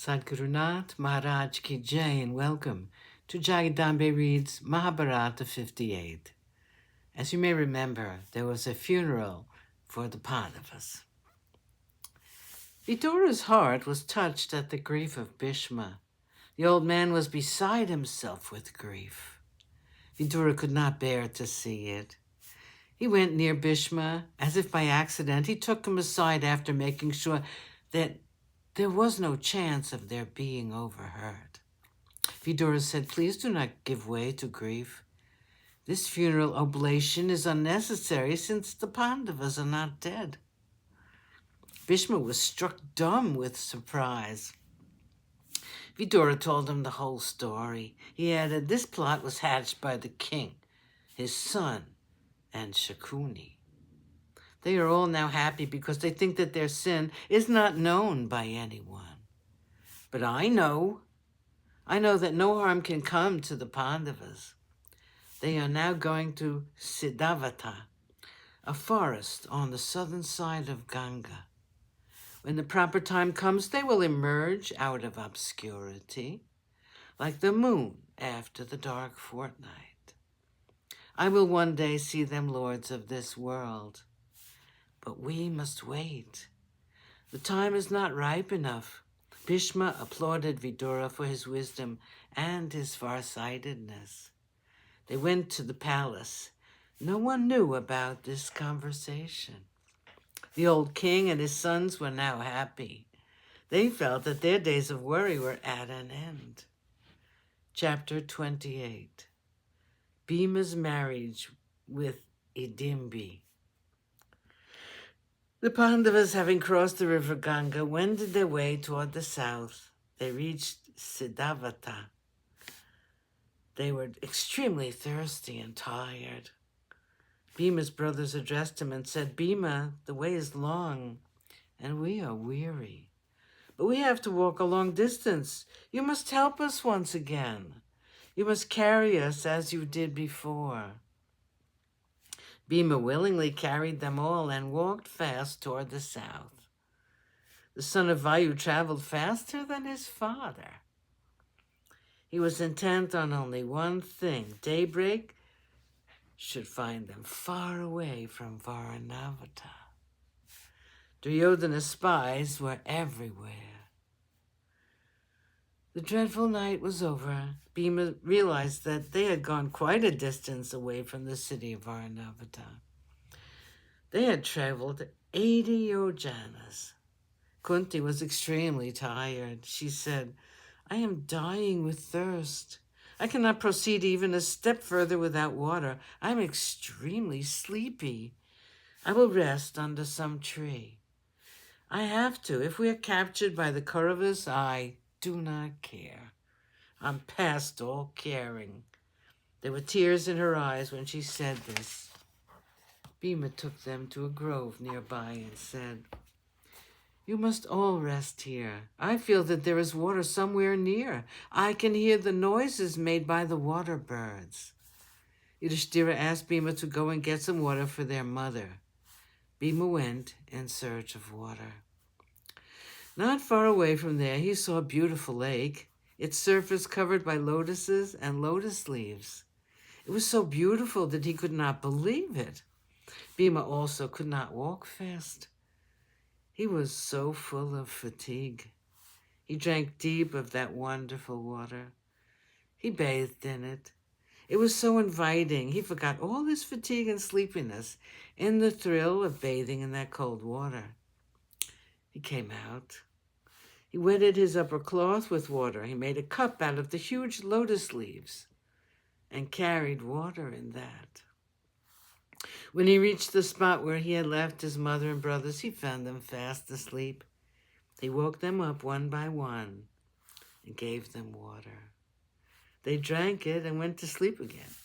Sadgurunath Maharaj Ki Jai, and welcome to Jagadambe Reads Mahabharata 58. As you may remember, there was a funeral for the Pandavas. Vidura's heart was touched at the grief of Bhishma. The old man was beside himself with grief. Vidura could not bear to see it. He went near Bhishma, as if by accident. He took him aside after making sure that there was no chance of their being overheard. Vidura said, "Please do not give way to grief. This funeral oblation is unnecessary since the Pandavas are not dead." Bhishma was struck dumb with surprise. Vidura told him the whole story. He added, "This plot was hatched by the king, his son, and Shakuni. They are all now happy because they think that their sin is not known by anyone. But I know that no harm can come to the Pandavas. They are now going to Siddhavata, a forest on the southern side of Ganga. When the proper time comes, they will emerge out of obscurity, like the moon after the dark fortnight. I will one day see them lords of this world. But we must wait. The time is not ripe enough." Bhishma applauded Vidura for his wisdom and his farsightedness. They went to the palace. No one knew about this conversation. The old king and his sons were now happy. They felt that their days of worry were at an end. Chapter 28. Bhima's marriage with Idimbi. The Pandavas, having crossed the river Ganga, wended their way toward the south. They reached Siddhavata. They were extremely thirsty and tired. Bhima's brothers addressed him and said, "Bhima, the way is long, and we are weary. But we have to walk a long distance. You must help us once again. You must carry us as you did before." Bhima willingly carried them all and walked fast toward the south. The son of Vayu traveled faster than his father. He was intent on only one thing: daybreak should find them far away from Varanavata. Duryodhana's spies were everywhere. The dreadful night was over. Bhima realized that they had gone quite a distance away from the city of Varanavata. They had traveled 80 yojanas. Kunti was extremely tired. She said, "I am dying with thirst. I cannot proceed even a step further without water. I am extremely sleepy. I will rest under some tree. I have to. If we are captured by the Kauravas, I do not care. I'm past all caring." There were tears in her eyes when she said this. Bhima took them to a grove nearby and said, "You must all rest here. I feel that there is water somewhere near. I can hear the noises made by the water birds." Yudhishthira asked Bhima to go and get some water for their mother. Bhima went in search of water. Not far away from there, he saw a beautiful lake, its surface covered by lotuses and lotus leaves. It was so beautiful that he could not believe it. Bhima also could not walk fast. He was so full of fatigue. He drank deep of that wonderful water. He bathed in it. It was so inviting. He forgot all his fatigue and sleepiness in the thrill of bathing in that cold water. He came out. He wetted his upper cloth with water. He made a cup out of the huge lotus leaves and carried water in that. When he reached the spot where he had left his mother and brothers, he found them fast asleep. He woke them up one by one and gave them water. They drank it and went to sleep again.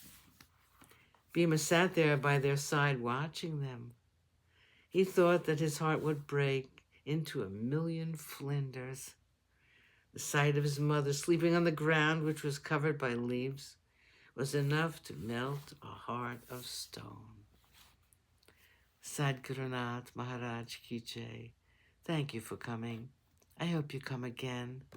Bhima sat there by their side watching them. He thought that his heart would break into a million flinders. The sight of his mother sleeping on the ground, which was covered by leaves, was enough to melt a heart of stone. Sadgurunath Maharaj Ki Jai. Thank you for coming. I hope you come again.